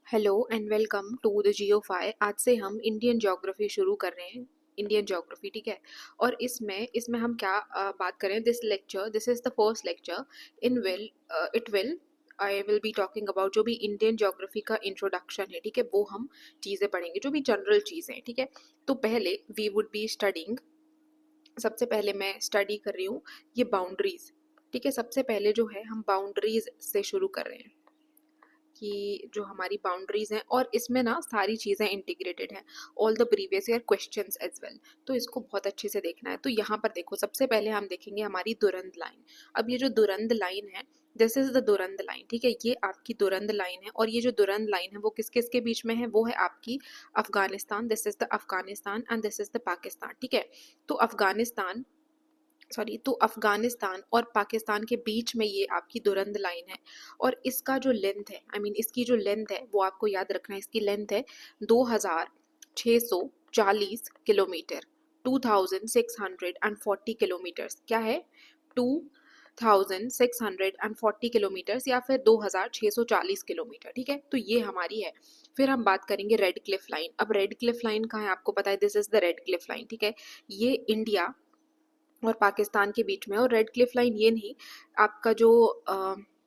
Hello and welcome to the Geofy. आज से हम इंडियन ज्योग्राफी शुरू कर रहे हैं। इंडियन ज्योग्राफी, ठीक है। और इसमें हम क्या बात करें। This is the first lecture in will I will be talking about जो भी इंडियन ज्योग्राफी का इंट्रोडक्शन है, ठीक है। वो हम चीज़ें पढ़ेंगे जो भी जनरल चीज़ें हैं, ठीक है। तो पहले वी वुड बी स्टडिंग, सबसे पहले मैं स्टडी कर रही हूँ ये बाउंड्रीज, ठीक है। सबसे पहले जो है हम बाउंड्रीज से शुरू कर रहे हैं कि जो हमारी बाउंड्रीज हैं, और इसमें ना सारी चीज़ें इंटीग्रेटेड हैं, all the previous year questions as well. तो इसको बहुत अच्छे से देखना है। तो यहाँ पर देखो, सबसे पहले हम देखेंगे हमारी दुरंद लाइन। अब ये जो दुरंद लाइन है, this is the Durand line, ठीक है। ये आपकी दुरंद लाइन है, और ये जो दुरंद लाइन है वो किस किस के बीच में है, वो है आपकी Afghanistan, this is the Afghanistan and this is the Pakistan, ठीक है। तो अफगानिस्तान और पाकिस्तान के बीच में ये आपकी दुरंद लाइन है। और इसका जो लेंथ है, इसकी जो लेंथ है वो आपको याद रखना है। इसकी लेंथ है 2640 किलोमीटर, 2640 किलोमीटर्स। क्या है? 2640 किलोमीटर्स या फिर 2640 किलोमीटर, ठीक है। तो ये हमारी है। फिर हम बात करेंगे रेड क्लिफ लाइन। अब रेड क्लिफ लाइन कहाँ है आपको पता है, this is the red Cliff line, ठीक है। ये इंडिया और पाकिस्तान के बीच में। और रेड क्लिफ लाइन ये नहीं, आपका जो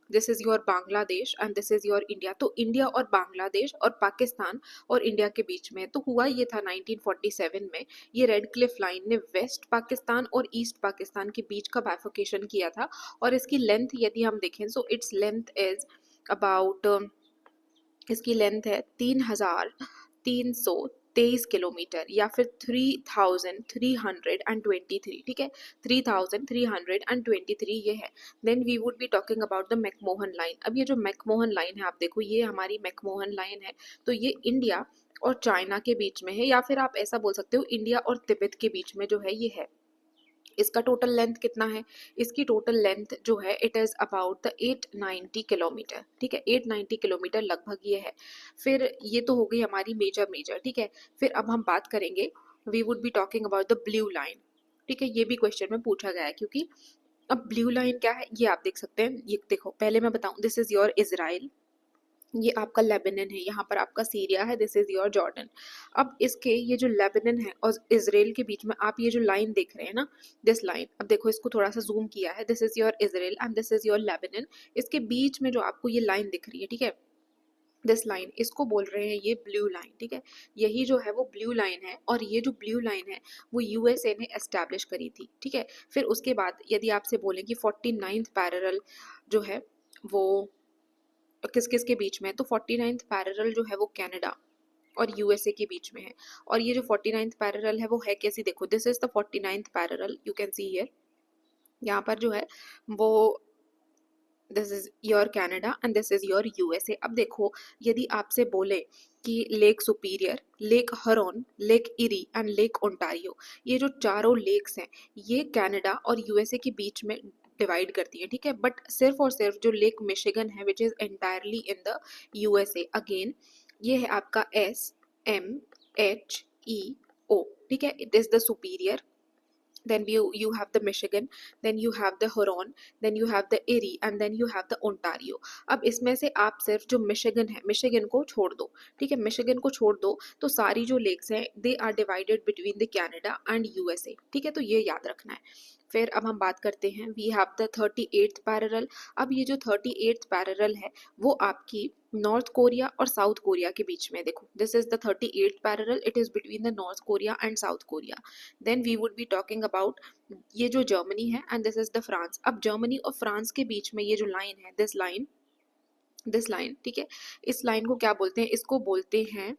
this is your Bangladesh and this is your India. तो इंडिया और बांग्लादेश और पाकिस्तान और इंडिया के बीच में। तो हुआ ये था 1947 में, ये रेड क्लिफ लाइन ने वेस्ट पाकिस्तान और ईस्ट पाकिस्तान के बीच का बाइफर्केशन किया था। और इसकी लेंथ यदि हम देखें, so its length is about, इसकी लेंथ है 3323 किलोमीटर या फिर 3323, ठीक है। 3323 ये है। Then we would be talking about the McMahon line. अब ये जो मैकमोहन लाइन है, आप देखो ये हमारी मैकमोहन लाइन है। तो ये इंडिया और चाइना के बीच में है, या फिर आप ऐसा बोल सकते हो इंडिया और तिब्बत के बीच में जो है ये है। इसका टोटल लेंथ कितना है? इसकी टोटल लेंथ जो है it is about the 890 kilometre, ठीक है। 890 किलोमीटर लगभग ये है। फिर ये तो हो गई हमारी मेजर, ठीक है। फिर अब हम बात करेंगे, we would be talking about the blue line, ठीक है। ये भी क्वेश्चन में पूछा गया है, क्योंकि अब ब्लू लाइन क्या है ये आप देख सकते हैं। ये देखो, पहले मैं बताऊं, दिस इज योर इजराइल, ये आपका लेबनान है, यहाँ पर आपका सीरिया है, दिस इज योर जॉर्डन। अब इसके ये जो लेबनान है और इजराइल के बीच में आप ये जो लाइन देख रहे हैं ना, दिस लाइन, अब देखो इसको थोड़ा सा जूम किया है, this is your Israel and this is your Lebanon. इसके बीच में जो आपको ये लाइन दिख रही है, ठीक है, दिस लाइन, इसको बोल रहे हैं ये ब्लू लाइन, ठीक है। यही जो है वो ब्लू लाइन है, और ये जो ब्लू लाइन है वो यूएसए ने एस्टैब्लिश करी थी, ठीक है। फिर उसके बाद यदि आपसे बोलें कि 49th पैरेलल जो है वो किस किस के बीच में है, तो 49th पैरेलल जो है वो कनाडा और यूएसए के बीच में है। और ये जो 49th पैरेलल है वो है कैसी, देखो, this is the 49th parallel, you can see here. यहाँ पर जो है वो, this is your Canada and this is your USA. अब देखो, यदि आपसे बोले कि lake superior, lake हरोन, lake eri and lake Ontario, ये जो चारों लेक्स हैं ये कनाडा और यूएसए के बीच में डिवाइड करती है, ठीक है। बट सिर्फ और सिर्फ जो लेक मिशिगन है which is entirely in the USA, again ये है आपका SMHEO, ठीक है। It is the superior, then you have the Michigan, then you have the Huron, then you have the Erie and then you have the Ontario। अब इसमें से आप सिर्फ जो मिशिगन है, मिशिगन को छोड़ दो, ठीक है, मिशिगन को छोड़ दो। तो सारी जो लेक्स हैं they are divided between the Canada and USA, ठीक है। तो ये याद रखना है। फिर अब हम बात करते हैं, we have the 38th parallel. अब ये जो 38th पैरेलल है वो आपकी नॉर्थ कोरिया और साउथ कोरिया के बीच में, देखो, this is the 38th parallel, it is between the North Korea and South Korea. Then we would be talking about ये जो जर्मनी है and this is the France. अब जर्मनी और फ्रांस के बीच में ये जो लाइन है, दिस लाइन, ठीक है। इस लाइन को क्या बोलते हैं? इसको बोलते हैं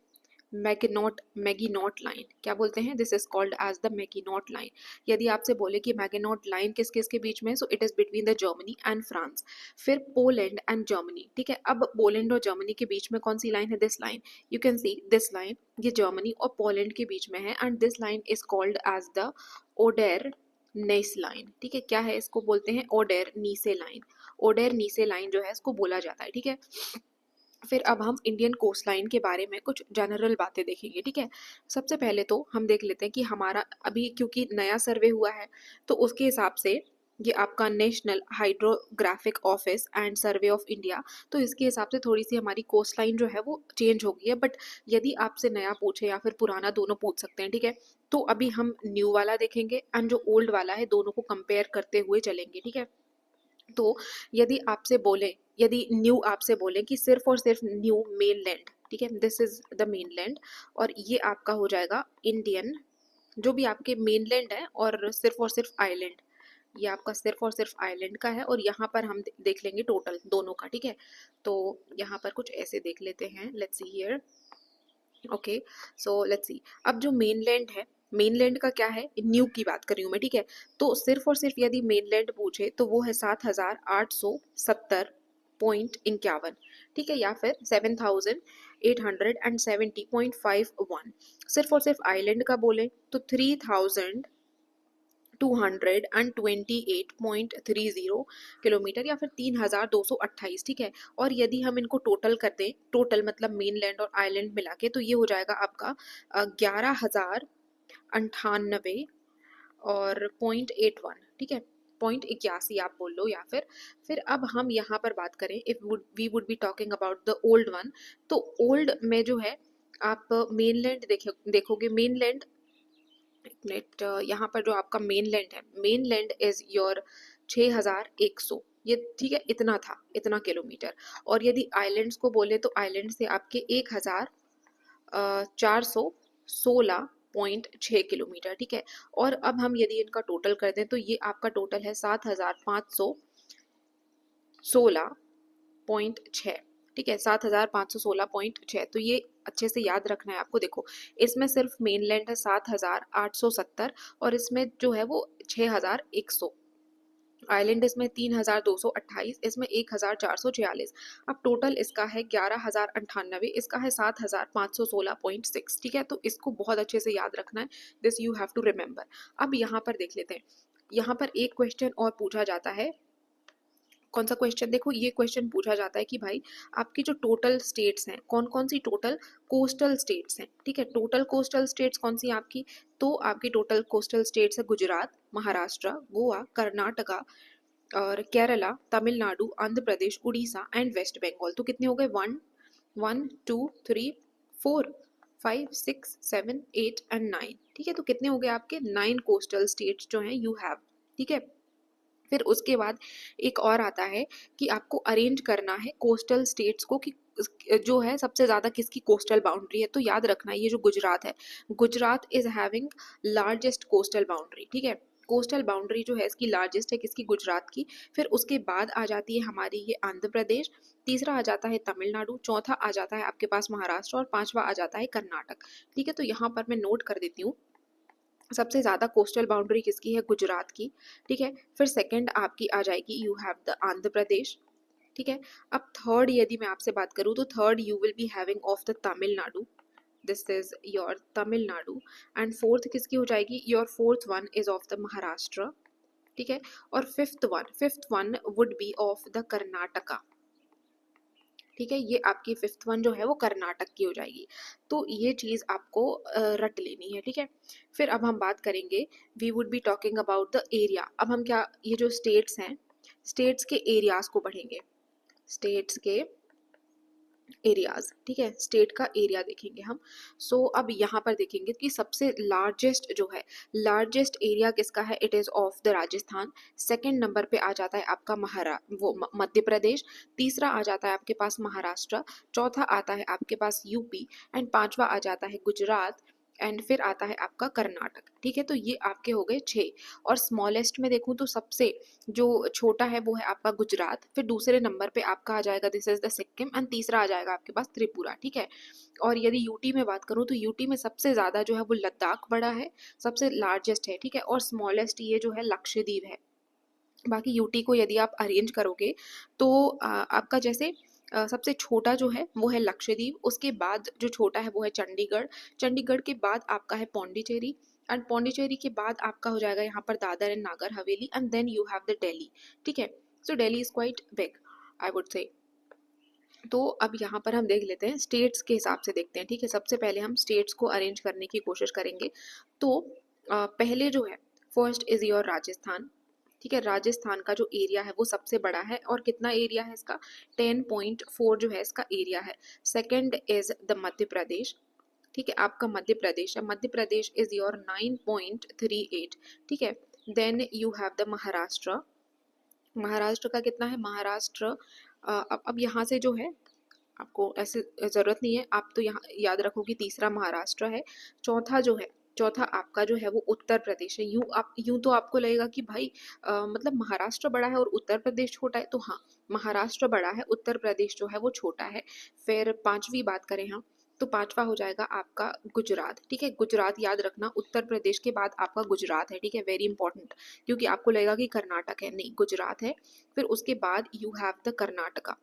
मैगिनॉट लाइन। क्या बोलते हैं? This is called as the Maginot line. यदि आपसे बोले कि मैगिनॉट लाइन किस किस के बीच में, सो it is between the Germany and France. फिर पोलैंड एंड जर्मनी, ठीक है। अब पोलैंड और जर्मनी के बीच में कौन सी लाइन है? This line, you can see this line, ये जर्मनी और पोलैंड के बीच में है and this line is called as the Oder Neisse line, ठीक है। क्या है? इसको बोलते हैं ओडेर नीसे लाइन। ओडेर नीसे लाइन जो है इसको बोला जाता है, ठीक है। फिर अब हम इंडियन कोस्ट लाइन के बारे में कुछ जनरल बातें देखेंगे, ठीक है। सबसे पहले तो हम देख लेते हैं कि हमारा अभी क्योंकि नया सर्वे हुआ है तो उसके हिसाब से ये आपका national hydrographic office and survey of India. तो इसके हिसाब से थोड़ी सी हमारी कोस्ट लाइन जो है वो चेंज हो गई है, बट यदि आपसे नया पूछे या फिर पुराना, दोनों पूछ सकते हैं, ठीक है। तो अभी हम न्यू वाला देखेंगे एंड जो ओल्ड वाला है, दोनों को कंपेयर करते हुए चलेंगे, ठीक है। तो यदि आपसे बोले, यदि न्यू आपसे बोले कि सिर्फ और सिर्फ न्यू मेनलैंड, ठीक है, दिस इज द मेनलैंड, और ये आपका हो जाएगा इंडियन, जो भी आपके मेनलैंड है, और सिर्फ आइलैंड, ये आपका सिर्फ और सिर्फ आइलैंड का है। और यहाँ पर हम देख लेंगे टोटल दोनों का, ठीक है। तो यहाँ पर कुछ ऐसे देख लेते हैं, let's see here, okay. So let's see, अब जो मेनलैंड है, मेनलैंड का क्या है, न्यू की बात कर रही हूँ मैं, ठीक है। तो सिर्फ और सिर्फ यदि मेनलैंड पूछे तो वो है 7,870.51, ठीक है, या फिर 7,870.51। सिर्फ और सिर्फ आइलैंड का बोले तो 3,228.30 किलोमीटर, या फिर 3,228, ठीक है। और यदि हम इनको टोटल कर दें, टोटल मतलब मेनलैंड और आइलैंड मिला के, तो ये हो जाएगा आपका 11,098 और 0.81, ठीक है, 0.81 आप बोल लो, या फिर अब हम यहाँ पर बात करें, if we would be talking about the old one, तो ओल्ड में जो है आप मेनलैंड देखोगे, मेनलैंड, एक मिनट, यहाँ पर जो आपका मेनलैंड है, मेनलैंड इज योर 6,100, ये ठीक है, इतना था, इतना किलोमीटर। और यदि आइलैंड्स को बोले तो आइलैंड से आपके 1,416.6 किलोमीटर, ठीक है। और अब हम यदि इनका टोटल कर दें तो ये आपका टोटल है 7,516.6, ठीक है, 7,516.6। तो ये अच्छे से याद रखना है आपको। देखो, इसमें सिर्फ मेनलैंड है 7,870, और इसमें जो है वो 6,100, आइलैंड इसमें 3,228, इसमें 1,446। अब टोटल इसका है 11,098, इसका है 7,516.6, ठीक है। तो इसको बहुत अच्छे से याद रखना है, this you have to remember. अब यहाँ पर देख लेते हैं, यहाँ पर एक क्वेश्चन और पूछा जाता है। कौन सा क्वेश्चन, देखो ये क्वेश्चन पूछा जाता है कि भाई आपकी जो टोटल स्टेट्स हैं, कौन कौन सी टोटल कोस्टल स्टेट्स हैं, ठीक है। टोटल कोस्टल स्टेट्स कौन सी हैं आपकी, तो आपकी टोटल कोस्टल स्टेट्स है गुजरात, महाराष्ट्र, गोवा, कर्नाटका और केरला, तमिलनाडु, आंध्र प्रदेश, उड़ीसा एंड वेस्ट बंगाल। तो कितने हो गए, 1, 1, 2, 3, 4, 5, 6, 7, 8 एंड 9, ठीक है। तो कितने हो गए आपके 9 कोस्टल स्टेट्स जो हैं यू हैव, ठीक है। फिर उसके बाद एक और आता है कि आपको अरेंज करना है कोस्टल स्टेट्स को, कि जो है सबसे ज्यादा किसकी कोस्टल बाउंड्री है। तो याद रखना, ये जो गुजरात है, Gujarat is having largest coastal boundary, ठीक है। कोस्टल बाउंड्री जो है इसकी लार्जेस्ट है, किसकी, गुजरात की। फिर उसके बाद आ जाती है हमारी ये आंध्र प्रदेश, तीसरा आ जाता है तमिलनाडु, चौथा आ जाता है आपके पास महाराष्ट्र, और पांचवा आ जाता है कर्नाटक, ठीक है। तो यहाँ पर मैं नोट कर देती हूँ, सबसे ज़्यादा कोस्टल बाउंड्री किसकी है, गुजरात की, ठीक है। फिर सेकंड आपकी आ जाएगी, you have the Andhra Pradesh, ठीक है। अब थर्ड यदि मैं आपसे बात करूँ तो third you will be having of the Tamil Nadu, this is your Tamil Nadu. And fourth किसकी हो जाएगी, your fourth one is of the Maharashtra, ठीक है। और fifth one would be of the Karnataka, ठीक है। ये आपकी फिफ्थ वन जो है वो कर्नाटक की हो जाएगी। तो ये चीज़ आपको रट लेनी है, ठीक है। फिर अब हम बात करेंगे, we would be talking about the area. अब हम क्या, ये जो स्टेट्स हैं, स्टेट्स के एरियाज को पढ़ेंगे, स्टेट्स के एरियाज, ठीक है, स्टेट का एरिया देखेंगे हम। सो अब यहाँ पर देखेंगे कि सबसे लार्जेस्ट जो है, लार्जेस्ट एरिया किसका है, it is of the Rajasthan. Second number पे आ जाता है आपका मध्य प्रदेश, तीसरा आ जाता है आपके पास महाराष्ट्र, चौथा आता है आपके पास यूपी, एंड पांचवा आ जाता है गुजरात, एंड फिर आता है आपका कर्नाटक, ठीक है। तो ये आपके हो गए 6। और स्मॉलेस्ट में देखूं तो सबसे जो छोटा है वो है आपका गुजरात, फिर दूसरे नंबर पे आपका आ जाएगा, this is the Sikkim, and तीसरा आ जाएगा आपके पास त्रिपुरा, ठीक है। और यदि यूटी में बात करूं तो यूटी में सबसे ज्यादा जो है वो लद्दाख बड़ा है, सबसे लार्जेस्ट है, ठीक है। और स्मॉलेस्ट ये जो है लक्षद्वीप है। बाकी यूटी को यदि आप अरेंज करोगे तो आपका जैसे सबसे छोटा जो है वो है लक्षद्वीप, उसके बाद जो छोटा है वो है चंडीगढ़, चंडीगढ़ के बाद आपका है पौंडीचेरी, एंड पौंडीचेरी के बाद आपका हो जाएगा यहाँ पर Dadar and Nagar Haveli, and then you have the Delhi, ठीक है। So Delhi is quite big, I would say. तो अब यहाँ पर हम देख लेते हैं, स्टेट्स के हिसाब से देखते हैं, ठीक है। सबसे पहले हम स्टेट्स को अरेंज करने की कोशिश करेंगे। तो पहले जो है, फर्स्ट इज योर राजस्थान, ठीक है, राजस्थान का जो एरिया है वो सबसे बड़ा है और कितना एरिया है इसका, 10.4 जो है इसका एरिया है। Second is the Madhya Pradesh. ठीक है, आपका मध्य प्रदेश है, मध्य प्रदेश इज योर 9.38। ठीक है, then you have the Maharashtra. Maharashtra का कितना है, महाराष्ट्र अब यहाँ से जो है आपको ऐसे जरूरत नहीं है, आप तो यहाँ याद रखो कि तीसरा महाराष्ट्र है। चौथा जो है, चौथा आपका जो है वो उत्तर प्रदेश है। यूं तो आपको लगेगा कि भाई मतलब महाराष्ट्र बड़ा है और उत्तर प्रदेश छोटा है, तो हाँ, महाराष्ट्र बड़ा है, उत्तर प्रदेश जो है वो छोटा है। फिर पांचवी बात करें हम, तो पांचवा हो जाएगा आपका गुजरात। ठीक है, गुजरात याद रखना, उत्तर प्रदेश के बाद आपका गुजरात है। ठीक है, वेरी इंपॉर्टेंट, क्योंकि आपको लगेगा कि कर्नाटक है, नहीं, गुजरात है। फिर उसके बाद यू हैव द कर्नाटका।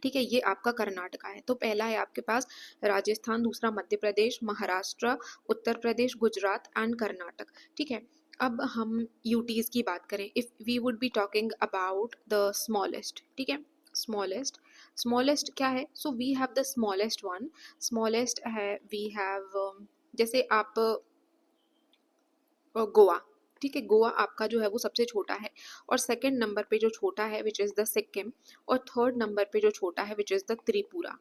ठीक है, ये आपका कर्नाटका है। तो पहला है आपके पास राजस्थान, दूसरा मध्य प्रदेश, महाराष्ट्र, उत्तर प्रदेश, गुजरात एंड कर्नाटक। ठीक है, अब हम यूटीज की बात करें, if we would be talking about the smallest. ठीक है, स्मॉलेस्ट, स्मॉलेस्ट क्या है, so we have the smallest one. Smallest है, वी हैव जैसे आप गोवा। ठीक है, गोवा आपका जो है वो सबसे छोटा है, और सेकंड नंबर पे जो छोटा है विच इज़ द सिक्किम, और थर्ड नंबर पे जो छोटा है विच इज़ द त्रिपुरा।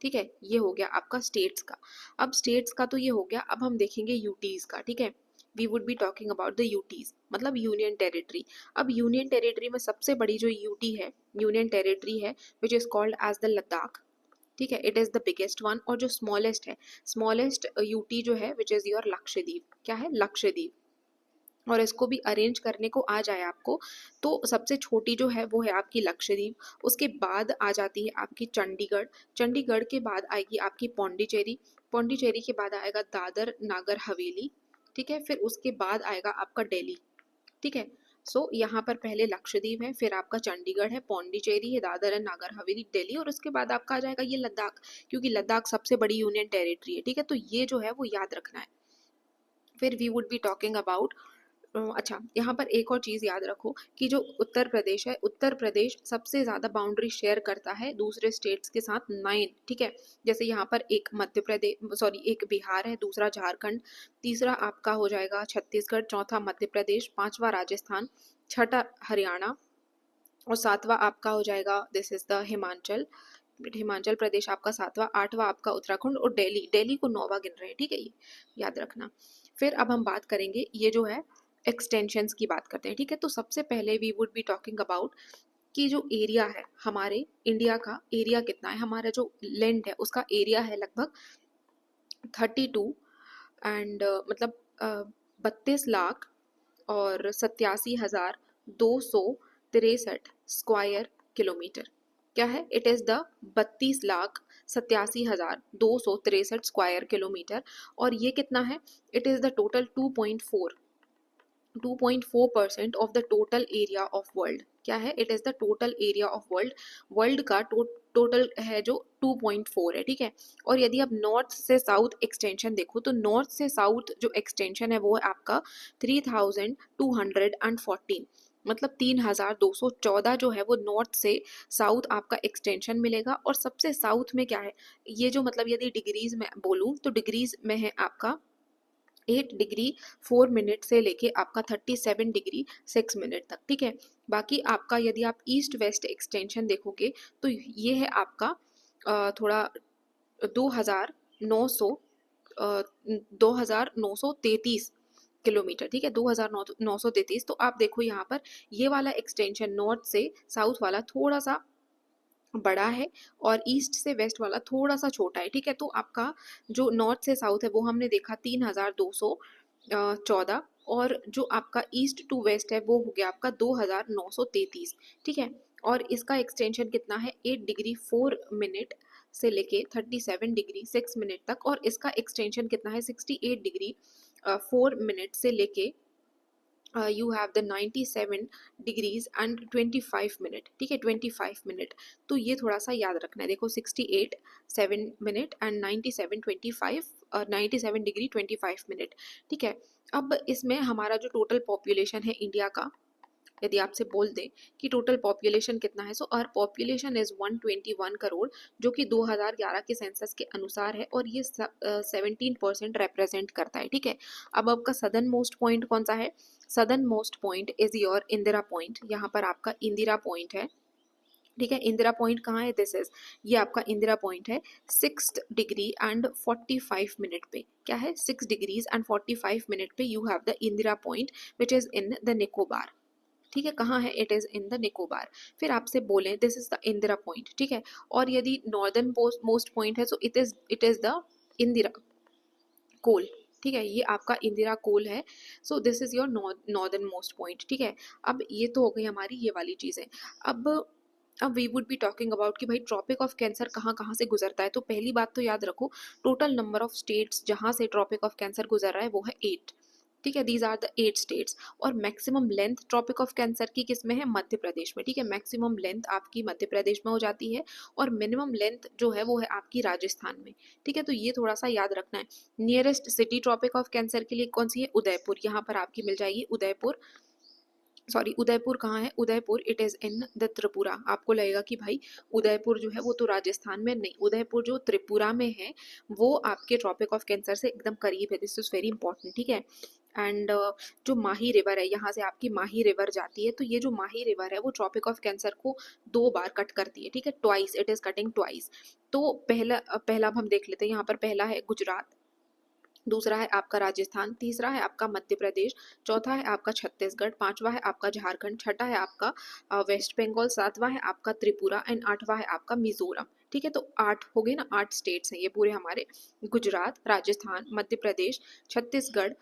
ठीक है, ये हो गया आपका स्टेट्स का। अब स्टेट्स का तो ये हो गया, अब हम देखेंगे यूटीज का। ठीक है, we would be talking about the UTs, मतलब यूनियन टेरिटरी। अब यूनियन टेरिटरी में सबसे बड़ी जो यूटी है, यूनियन टेरिटरी है, which is called as the Ladakh. ठीक है, it is the biggest one. और जो स्मॉलेस्ट है, स्मॉलेस्ट यूटी जो है विच इज योर लक्षद्वीप। क्या है, लक्षद्वीप। और इसको भी अरेंज करने को आ जाए आपको, तो सबसे छोटी जो है वो है आपकी लक्षद्वीप। उसके बाद आ जाती है आपकी चंडीगढ़। चंडीगढ़ के बाद आएगी आपकी पौंडीचेरी। पौंडीचेरी के बाद आएगा दादर नागर हवेली। ठीक है, फिर उसके बाद आएगा आपका दिल्ली। ठीक है, सो यहाँ पर पहले लक्षद्वीप है, फिर आपका चंडीगढ़ है, पौंडीचेरी है, दादर है, नागर हवेली, दिल्ली, और उसके बाद आपका आ जाएगा ये लद्दाख, क्योंकि लद्दाख सबसे बड़ी यूनियन टेरिटरी है। ठीक है, तो ये जो है वो याद रखना है। फिर we would be talking about अच्छा, यहाँ पर एक और चीज़ याद रखो कि जो उत्तर प्रदेश है, उत्तर प्रदेश सबसे ज़्यादा बाउंड्री शेयर करता है दूसरे स्टेट्स के साथ, 9। ठीक है, जैसे यहाँ पर एक मध्य प्रदेश, सॉरी, एक बिहार है, दूसरा झारखंड, तीसरा आपका हो जाएगा छत्तीसगढ़, चौथा मध्य प्रदेश, पांचवा राजस्थान, छठा हरियाणा, और सातवां आपका हो जाएगा this is the Himachal, Himachal Pradesh आपका सातवां, आठवां आपका उत्तराखंड, और दिल्ली, दिल्ली को नौवां गिन रहे हैं। ठीक है, ये याद रखना। फिर अब हम बात करेंगे ये जो है एक्सटेंशंस की बात करते हैं। ठीक है, तो सबसे पहले we would be talking about कि जो एरिया है हमारे इंडिया का, एरिया कितना है, हमारा जो लैंड है उसका एरिया है लगभग 32 एंड मतलब 32 लाख और 87,263 स्क्वायर किलोमीटर। क्या है, it is the 32,87,263 square kilometre. और ये कितना है, it is the total 2.4% of the total area of world. क्या है, it is the total area of world, world का टोटल है जो 2.4 है। ठीक है, और यदि आप नॉर्थ से साउथ एक्सटेंशन देखो, तो नॉर्थ से साउथ जो एक्सटेंशन है वो है आपका 3,214, मतलब 3,214 जो है वो नॉर्थ से साउथ आपका एक्सटेंशन मिलेगा। और सबसे साउथ में क्या है, ये जो मतलब यदि डिग्रीज में बोलूँ तो डिग्रीज में है आपका 8 डिग्री 4 मिनट से लेके आपका 37 डिग्री 6 मिनट तक। ठीक है, बाकी आपका यदि आप ईस्ट वेस्ट एक्सटेंशन देखोगे तो ये है आपका थोड़ा 2,900 2,933 किलोमीटर। ठीक है, 2,933। तो आप देखो यहाँ पर ये वाला एक्सटेंशन नॉर्थ से साउथ वाला थोड़ा सा बड़ा है, और ईस्ट से वेस्ट वाला थोड़ा सा छोटा है। ठीक है, तो आपका जो नॉर्थ से साउथ है वो हमने देखा 3,214, और जो आपका ईस्ट टू वेस्ट है वो हो गया आपका 2,933। ठीक है, और इसका एक्सटेंशन कितना है, 8 डिग्री 4 मिनट से लेके 37 डिग्री 6 मिनट तक, और इसका एक्सटेंशन कितना है, 68 डिग्री 4 मिनट से लेके you have the 97 degrees and 25 minute. ठीक है, 25 मिनट। तो ये थोड़ा सा याद रखना है, देखो 68 7 मिनट एंड 97 25 97 डिग्री 25 मिनट। ठीक है, अब इसमें हमारा जो टोटल पॉपुलेशन है इंडिया का यदि आपसे बोल दें कि टोटल पॉपुलेशन कितना है, so our population is 121 crore, जो कि 2011 के सेंसस के अनुसार है, और ये 17% रिप्रेजेंट करता है। ठीक है, अब आपका सदर्न मोस्ट पॉइंट कौन सा है? Southern most point is your Indira point. यहाँ पर आपका इंदिरा पॉइंट है। ठीक है, इंदिरा पॉइंट कहाँ है? दिस इज, ये आपका इंदिरा पॉइंट है 6 डिग्री एंड 45 मिनट पे। क्या है? 6 डिग्रीज एंड 45 मिनट पे you have the Indira point which is in the Nicobar. ठीक है, कहाँ है? It is in the Nicobar. फिर आपसे बोले this is the Indira point. ठीक है, और यदि नॉर्दर्न मोस्ट पॉइंट है, so it is the Indira Col. ठीक है, ये आपका इंदिरा कोल है। So this is your northern most point. ठीक है, अब ये तो हो गई हमारी ये वाली चीज़ें। अब we would be talking about कि भाई ट्रॉपिक ऑफ कैंसर कहाँ कहाँ से गुजरता है। तो पहली बात तो याद रखो, टोटल नंबर ऑफ स्टेट्स जहाँ से ट्रॉपिक ऑफ कैंसर गुजर रहा है वो है 8। ठीक है, दीज आर द 8 स्टेट्स। और maximum length tropic of cancer की किस में है? मध्य प्रदेश में। ठीक है, मैक्सिमम लेंथ आपकी मध्य प्रदेश में हो जाती है, और मिनिमम लेंथ जो है वो है आपकी राजस्थान में। ठीक है, तो ये थोड़ा सा याद रखना है। Nearest city tropic of cancer के लिए कौन सी है? उदयपुर। यहाँ पर आपकी मिल जाएगी उदयपुर। सॉरी, उदयपुर कहाँ है? Udaipur it is in the Tripura. आपको लगेगा कि भाई उदयपुर जो है वो तो राजस्थान में, नहीं, उदयपुर जो त्रिपुरा में है वो आपके ट्रॉपिक ऑफ कैंसर से एकदम करीब है। This is very important. ठीक है, एंड जो माही रिवर है, यहाँ से आपकी माही रिवर जाती है, तो ये जो माही रिवर है वो ट्रॉपिक ऑफ कैंसर को 2 बार कट करती है। ठीक है, twice, it is cutting twice. तो पहला अब हम देख लेते हैं। यहाँ पर पहला है गुजरात, दूसरा है आपका राजस्थान, तीसरा है आपका मध्य प्रदेश, चौथा है आपका छत्तीसगढ़, पांचवा है आपका झारखंड, छठा है आपका वेस्ट बंगाल, सातवां है आपका त्रिपुरा, एंड आठवां है आपका मिजोरम। ठीक है, तो 8 हो गए ना, 8 स्टेट्स हैं ये पूरे हमारे। गुजरात, राजस्थान, मध्य प्रदेश, छत्तीसगढ़,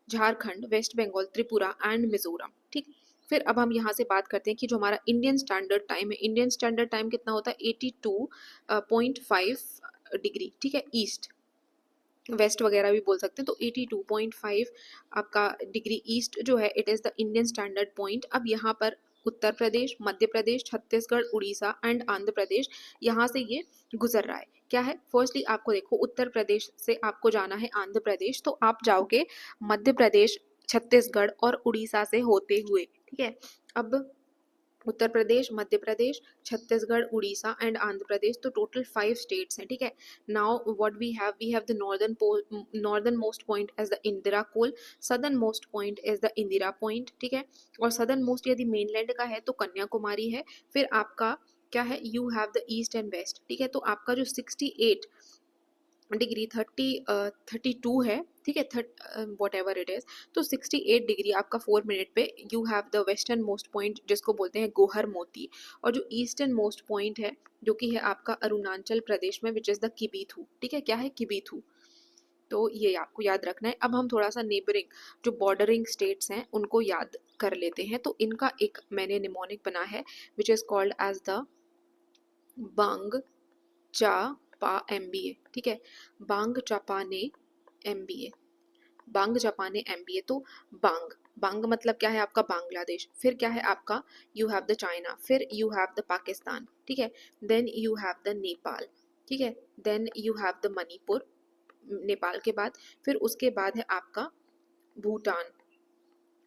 झारखंड, वेस्ट बंगाल, त्रिपुरा एंड मिजोरम। ठीक, फिर अब हम यहाँ से बात करते हैं कि जो हमारा इंडियन स्टैंडर्ड टाइम है, इंडियन स्टैंडर्ड टाइम कितना होता है? 82.5 डिग्री। ठीक है, ईस्ट वेस्ट वगैरह भी बोल सकते हैं। तो 82.5 आपका डिग्री ईस्ट जो है, it is the Indian standard point. अब यहाँ पर उत्तर प्रदेश, मध्य प्रदेश, छत्तीसगढ़, उड़ीसा एंड आंध्र प्रदेश, यहाँ से ये गुजर रहा है। क्या है? फर्स्टली आपको देखो, उत्तर प्रदेश से आपको जाना है आंध्र प्रदेश, तो आप जाओगे मध्य प्रदेश, छत्तीसगढ़ और उड़ीसा से होते हुए। ठीक है, अब उत्तर प्रदेश, मध्य प्रदेश, छत्तीसगढ़, उड़ीसा एंड आंध्र प्रदेश, तो टोटल 5 स्टेट्स हैं। ठीक है, now what we have the northern most point as the Indira Col, southern most point is the Indira point. ठीक है, और सदर्न मोस्ट यदि मेनलैंड का है तो कन्याकुमारी है। फिर आपका क्या है? You have the east and west. ठीक है, तो आपका जो 68 डिग्री 32 है। ठीक है, वॉट एवर इट इज, तो 68 डिग्री आपका 4 मिनट पे you have the western most point, जिसको बोलते हैं गोहर मोती। और जो ईस्टर्न मोस्ट पॉइंट है जो कि है आपका अरुणाचल प्रदेश में, विच इज द किबीथू। ठीक है, क्या है? किबीथू। तो ये आपको याद रखना है। अब हम थोड़ा सा नेबरिंग जो बॉर्डरिंग स्टेट्स हैं उनको याद कर लेते हैं। तो इनका एक मैंने निमोनिक बना है which is called as the बांग चा पा MBA। ठीक है, बांग जापाने MBA, बांग जापाने MBA। तो बांग, बांग मतलब क्या है? आपका बांग्लादेश। फिर क्या है आपका? यू हैव द चाइना, फिर यू हैव द पाकिस्तान। ठीक है, then you have the Nepal. ठीक है, then you have the Manipur Nepal के बाद। फिर उसके बाद है आपका भूटान।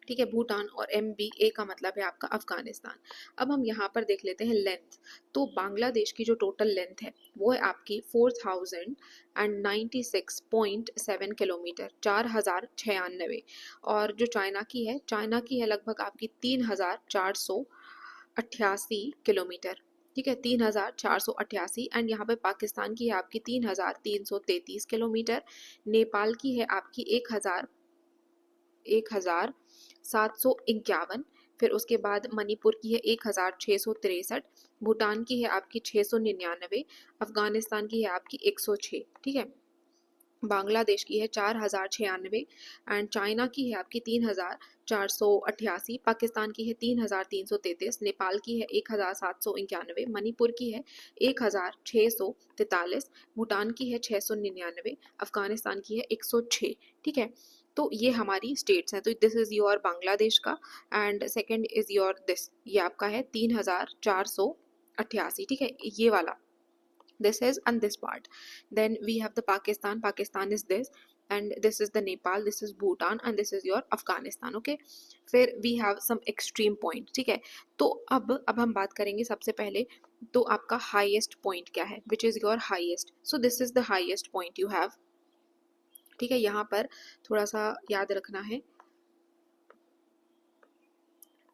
ठीक है, भूटान, और MBA का मतलब है आपका अफगानिस्तान। अब हम यहाँ पर देख लेते हैं लेंथ। तो बांग्लादेश की जो टोटल लेंथ है वो है आपकी 4096.7 किलोमीटर, 4096। और जो चाइना की है, चाइना की है लगभग आपकी 3488 किलोमीटर। ठीक है, 3488। एंड यहाँ पे पाकिस्तान की है आपकी 3333 किलोमीटर। नेपाल की है आपकी 1751। फिर उसके बाद मणिपुर की है 1663। भूटान की है आपकी 699। अफगानिस्तान की है आपकी 106। ठीक है, बांग्लादेश की है 4096 एंड चाइना की है आपकी 3488। पाकिस्तान की है 3333। नेपाल की है 1791। मणिपुर की है 1643। भूटान की है 699। अफगानिस्तान की है 106। ठीक है, तो ये हमारी स्टेट्स हैं। तो दिस इज योर बांग्लादेश का, and second is your this, ये आपका है 3488। ठीक है, ये वाला, this is and this part. Then we have the Pakistan, Pakistan is this, and this is the Nepal, this is Bhutan and this is your Afghanistan. Okay, फिर we have some extreme point, ठीक है। तो अब हम बात करेंगे सबसे पहले, तो आपका हाईएस्ट पॉइंट क्या है, which is your highest. So this is the highest point you have, ठीक है। यहाँ पर थोड़ा सा याद रखना है,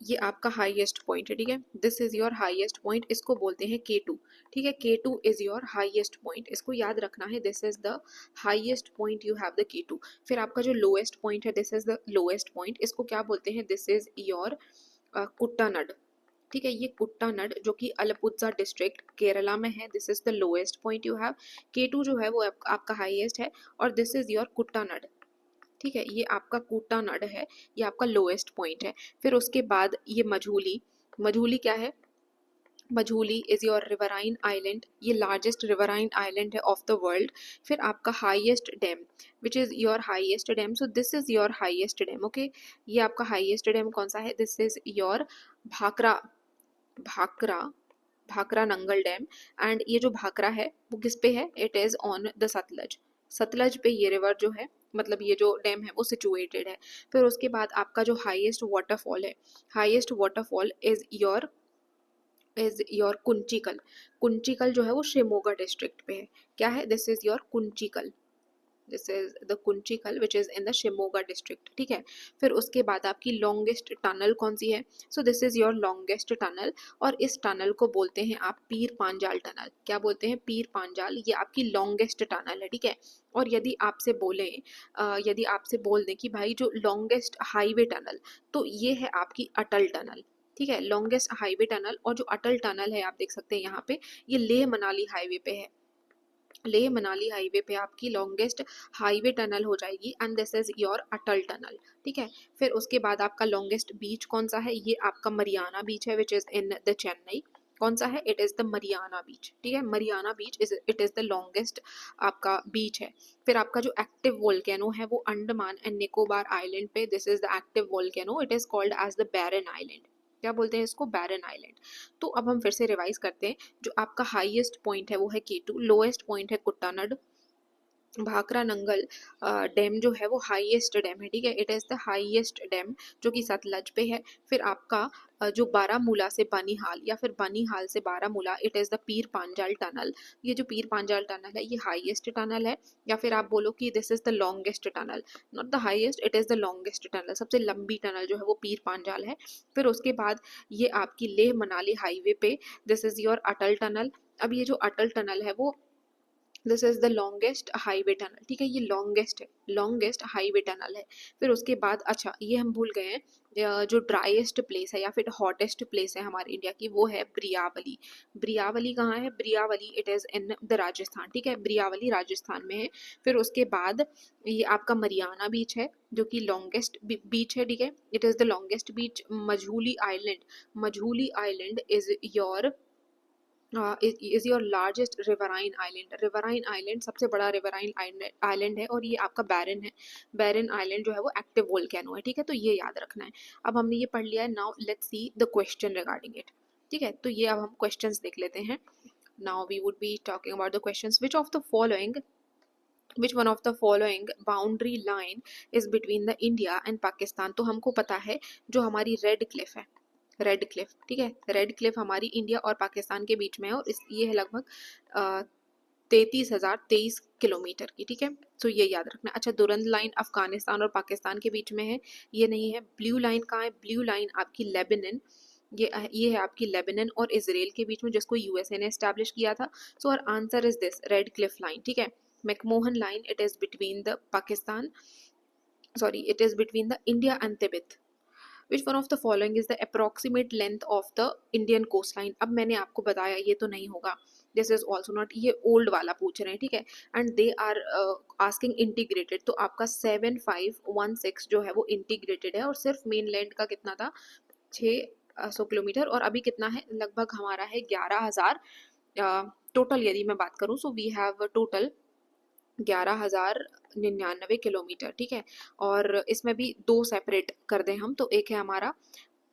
ये आपका हाईएस्ट पॉइंट है, ठीक है। This is your highest point, इसको बोलते हैं K2, ठीक है। K2 is your highest point, इसको याद रखना है। This is the highest point you have the K2। फिर आपका जो लोएस्ट पॉइंट है, this is the lowest point, इसको क्या बोलते हैं, दिस इज योर कुट्टानड, ठीक है। ये कुट्टानड जो कि अलपुत्जा डिस्ट्रिक्ट केरला में है, this is the lowest point you have. K2 जो है वो आपका हाईएस्ट है, और दिस इज योर कुट्टानड, ठीक है। ये आपका कुट्टानड है, ये आपका लोएस्ट पॉइंट है। फिर उसके बाद ये मझूली, मझूली क्या है, मझूली इज योर रिवराइन आइलैंड, ये लार्जेस्ट रिवराइन आइलैंड है ऑफ द वर्ल्ड। फिर आपका highest dam, which is your highest dam, so this is your highest dam, okay. ये आपका हाईएस्ट डैम कौन सा है, this is your Bhakra, Bhakra Bhakra Nangal dam. And ये जो भाखरा है वो किस पे है, it is on the Sutlej, Sutlej पे ये रिवर जो है, मतलब ये जो डैम है वो सिचुएटेड है। फिर उसके बाद आपका जो हाईएस्ट वाटरफॉल है, highest waterfall is your Kunchikal, Kunchikal जो है वो शिमोगा डिस्ट्रिक्ट पे है, क्या है, this is your Kunchikal, this is the Kunchikal which is in the Shimoga district, ठीक है। फिर उसके बाद आपकी लॉन्गेस्ट टनल कौन सी है, so this is your longest tunnel, और इस टनल को बोलते हैं आप पीर पांजाल टनल, क्या बोलते हैं, पीर पांजाल, ये आपकी लॉन्गेस्ट टनल है, ठीक है। और यदि आपसे बोले, यदि आपसे बोल दें कि भाई जो लॉन्गेस्ट हाईवे टनल, तो ये है आपकी अटल टनल, ठीक है। लॉन्गेस्ट हाईवे टनल, और जो अटल टनल है आप देख सकते हैं यहाँ पे, ये लेह मनाली हाईवे पे है, लेह मनाली हाईवे पे आपकी लॉन्गेस्ट हाईवे टनल हो जाएगी, and this is your Atal tunnel, ठीक है। फिर उसके बाद आपका लॉन्गेस्ट बीच कौन सा है, ये आपका मरियाना बीच है, which is in the Chennai, कौन सा है, इट इज द मरियाना बीच, ठीक है। Mariana beach is, it is the longest आपका बीच है। फिर आपका जो एक्टिव वोल्केनो है वो अंडमान एंड निकोबार आइलैंड पे, this is the active volcano, it is called as the Barren Island, क्या बोलते हैं इसको, बैरन आइलैंड। तो अब हम फिर से रिवाइज करते हैं, जो आपका हाईएस्ट पॉइंट है वो है K2, लोएस्ट पॉइंट है कुट्टानड, भाखरा नंगल डैम जो है वो हाईएस्ट डैम है, ठीक है। It is the highest dam जो कि सतलज पे है। फिर आपका जो बारामूला से बनिहाल, या फिर बनिहाल से Baramulla, it is the Pir Panjal tunnel, ये जो पीर पांजाल टनल है ये हाईएस्ट टनल है, या फिर आप बोलो कि this is the longest tunnel, not the highest, it is the longest tunnel, सबसे लंबी टनल जो है वो पीर पांजाल है। फिर उसके बाद ये आपकी लेह मनाली हाईवे पे, this is your Atal tunnel. अब ये जो अटल टनल है वो, this is the longest highway tunnel, ठीक है, ये लॉन्गेस्ट है, लॉन्गेस्ट हाईवे टनल है। फिर उसके बाद, अच्छा ये हम भूल गए हैं, जो ड्राइएस्ट प्लेस है या फिर हॉटेस्ट प्लेस है हमारे इंडिया की, वो है ब्रियावली। ब्रियावली कहाँ है, Briyawali it is in the Rajasthan, ठीक है, ब्रियावली राजस्थान में है। फिर उसके बाद ये आपका मरियाना बीच है जो कि लॉन्गेस्ट बीच है, ठीक है, it is the longest beach. Majuli island, Majuli island is your is your largest riverine island, riverine island सबसे बड़ा रिवराइन आइलैंड है, और ये आपका बैरन है, बैरन आइलैंड जो है वो एक्टिव वोल्केनो है, ठीक है। तो ये याद रखना है। अब हमने ये पढ़ लिया है, now let's see the question regarding it, ठीक है। तो ये अब हम क्वेश्चंस देख लेते हैं। Now we would be talking about the questions, which one of the following boundary line is between the India and Pakistan। तो हमको पता है जो हमारी रेड क्लिफ है, रेड क्लिफ, ठीक है, रेड क्लिफ हमारी इंडिया और पाकिस्तान के बीच में है, और ये है लगभग 33,023 किलोमीटर की, ठीक है। तो ये याद रखना। अच्छा, दुरंद लाइन अफगानिस्तान और पाकिस्तान के बीच में है, ये नहीं है। ब्लू लाइन कहाँ है, ब्लू लाइन आपकी लेबनान, ये है आपकी लेबनान और इसराइल के बीच में, जिसको यूएसए ने एस्टैब्लिश किया था। सो और answer is this red Cliff line, ठीक है। McMahon line, it is between the Pakistan, sorry it is between the India and Tibet. Which one of the following is the approximate length of the Indian coastline। अब मैंने आपको बताया ये तो नहीं होगा, दिस इज ऑल्सो नॉट, ये ओल्ड वाला पूछ रहे हैं, ठीक है। And they are asking integrated, तो आपका 7516 जो है वो इंटीग्रेटेड है, और सिर्फ मेन लैंड का कितना था, 600 किलोमीटर, और अभी कितना है, लगभग हमारा है 11,000 टोटल। यदि मैं बात करूँ, so we have total 11,099 kilometre, ठीक है। और इसमें भी दो सेपरेट कर दें हम, तो एक है हमारा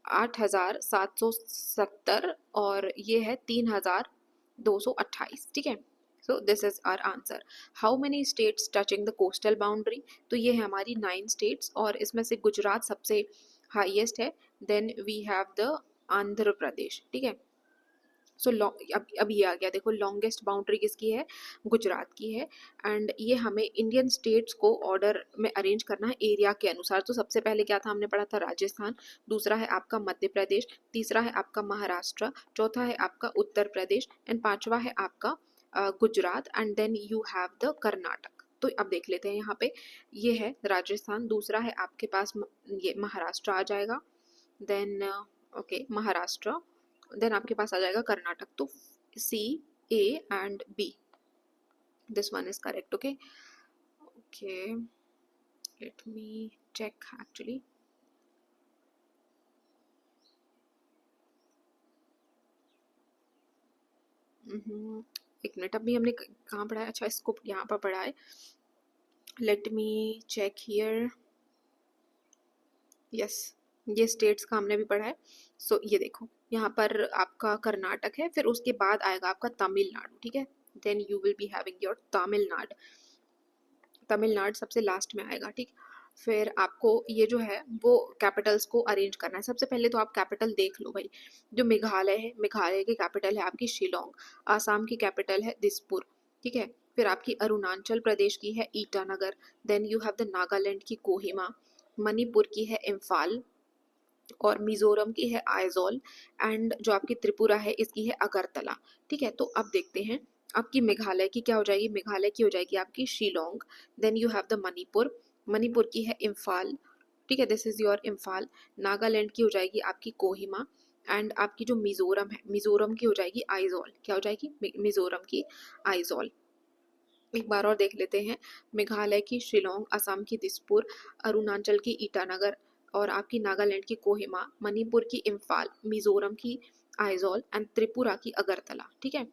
8,770, और ये है 3,228, ठीक है। So this is our answer. How many states touching the coastal boundary, तो ये है हमारी 9 स्टेट्स और इसमें से गुजरात सबसे हाईएस्ट है, then we have the Andhra Pradesh, ठीक है। सो अब ये आ गया, देखो लॉन्गेस्ट बाउंड्री किसकी है, गुजरात की है। एंड ये हमें इंडियन स्टेट्स को ऑर्डर में अरेंज करना है एरिया के अनुसार। तो सबसे पहले क्या था, हमने पढ़ा था राजस्थान, दूसरा है आपका मध्य प्रदेश, तीसरा है आपका महाराष्ट्र, चौथा है आपका उत्तर प्रदेश एंड पांचवा है आपका Gujarat and then you have the Karnataka. तो अब देख लेते हैं यहाँ पे, ये है राजस्थान, दूसरा है आपके पास ये महाराष्ट्र आ जाएगा, देन ओके महाराष्ट्र, देन आपके पास आ जाएगा कर्नाटक। तो C, A and B, this one is correct. Okay okay, let me check actually. एक मिनट, अभी हमने कहाँ पढ़ा है, अच्छा इसको यहाँ पर पढ़ा है, let me check here. Yes, ये स्टेट्स का हमने भी पढ़ा है। सो ये देखो यहाँ पर आपका कर्नाटक है, फिर उसके बाद आएगा आपका तमिलनाडु, ठीक है, then you will be having your Tamil Nadu, Tamil Nadu सबसे लास्ट में आएगा, ठीक। फिर आपको ये जो है वो कैपिटल्स को अरेंज करना है। सबसे पहले तो आप कैपिटल देख लो भाई, जो मेघालय है, मेघालय की कैपिटल है आपकी शिलोंग, आसाम की कैपिटल है दिसपुर, ठीक है। फिर आपकी अरुणाचल प्रदेश की है Itanagar, then you have the Nagaland की कोहिमा, मणिपुर की है इम्फाल और मिजोरम की है आइजोल एंड जो आपकी त्रिपुरा है इसकी है अगरतला, ठीक है। तो अब देखते हैं आपकी मेघालय की क्या हो जाएगी, मेघालय की हो जाएगी आपकी Shillong, then you have the Manipur, Manipur की है इम्फाल, ठीक है, this is your Imphal. Nagaland की हो जाएगी आपकी कोहिमा एंड आपकी जो मिजोरम है, मिजोरम की हो जाएगी आइजोल, क्या हो जाएगी, मिजोरम की आइजोल। एक बार और देख लेते हैं, मेघालय की शिलोंग, असम की दिसपुर, अरुणाचल की ईटानगर और आपकी नागालैंड की कोहिमा, मणिपुर की इम्फाल, मिजोरम की आइजोल एंड त्रिपुरा की अगरतला, ठीक है।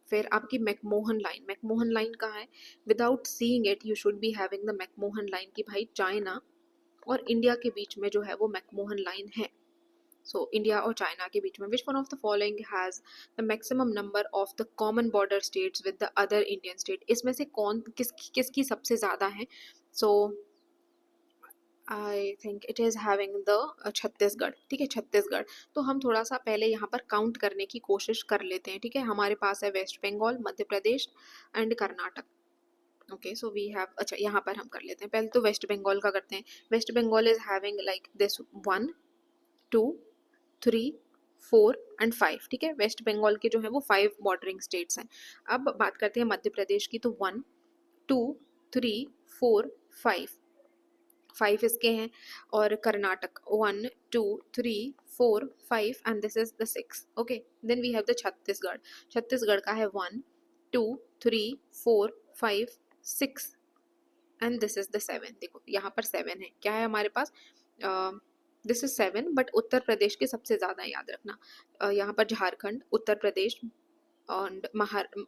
फिर आपकी मैकमोहन लाइन, मैकमोहन लाइन कहाँ है, without seeing it you should be having the McMahon line, की भाई चाइना और इंडिया के बीच में जो है वो मैकमोहन लाइन है। सो इंडिया और चाइना के बीच में, which one of the following has the maximum number of the common border states with the other Indian state, इसमें से कौन किसकी सबसे ज्यादा है। So I think it is having the Chhattisgarh, ठीक है, छत्तीसगढ़। तो हम थोड़ा सा पहले यहाँ पर काउंट करने की कोशिश कर लेते हैं, ठीक है। हमारे पास है West Bengal, Madhya Pradesh and Karnataka, okay. So we have, अच्छा यहाँ पर हम कर लेते हैं, पहले तो वेस्ट बंगाल का करते हैं। West Bengal is having like this 1 2 3 4 and 5, ठीक है। वेस्ट बंगाल के जो है वो 5 बॉर्डरिंग स्टेट्स हैं। अब बात करते हैं मध्य प्रदेश की, तो 1 2 3 4 5 इसके हैं, और Karnataka 1 2 3 4 5 and this is the 6, okay. Then we have the Chhattisgarh, Chhattisgarh का है 1 2 3 4 5 6 एंड दिस इज द 7। देखो यहाँ पर 7 है, क्या है हमारे पास, this is 7, but Uttar Pradesh के सबसे ज्यादा, याद रखना। यहाँ पर झारखंड, उत्तर प्रदेश और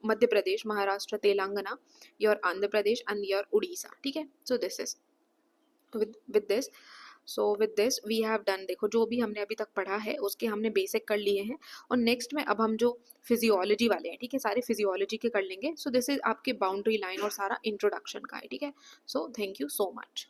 Madhya Pradesh, Maharashtra, Telangana, your Andhra Pradesh and your Orissa, ठीक है। So this is with this, so with this we have done, देखो जो भी हमने अभी तक पढ़ा है उसके हमने बेसिक कर लिए हैं, और नेक्स्ट में अब हम जो फिजियोलॉजी वाले हैं, ठीक है, सारे फिजियोलॉजी के कर लेंगे। सो दिस इज आपके बाउंड्री लाइन और सारा इंट्रोडक्शन का है, ठीक है। So thank you so much.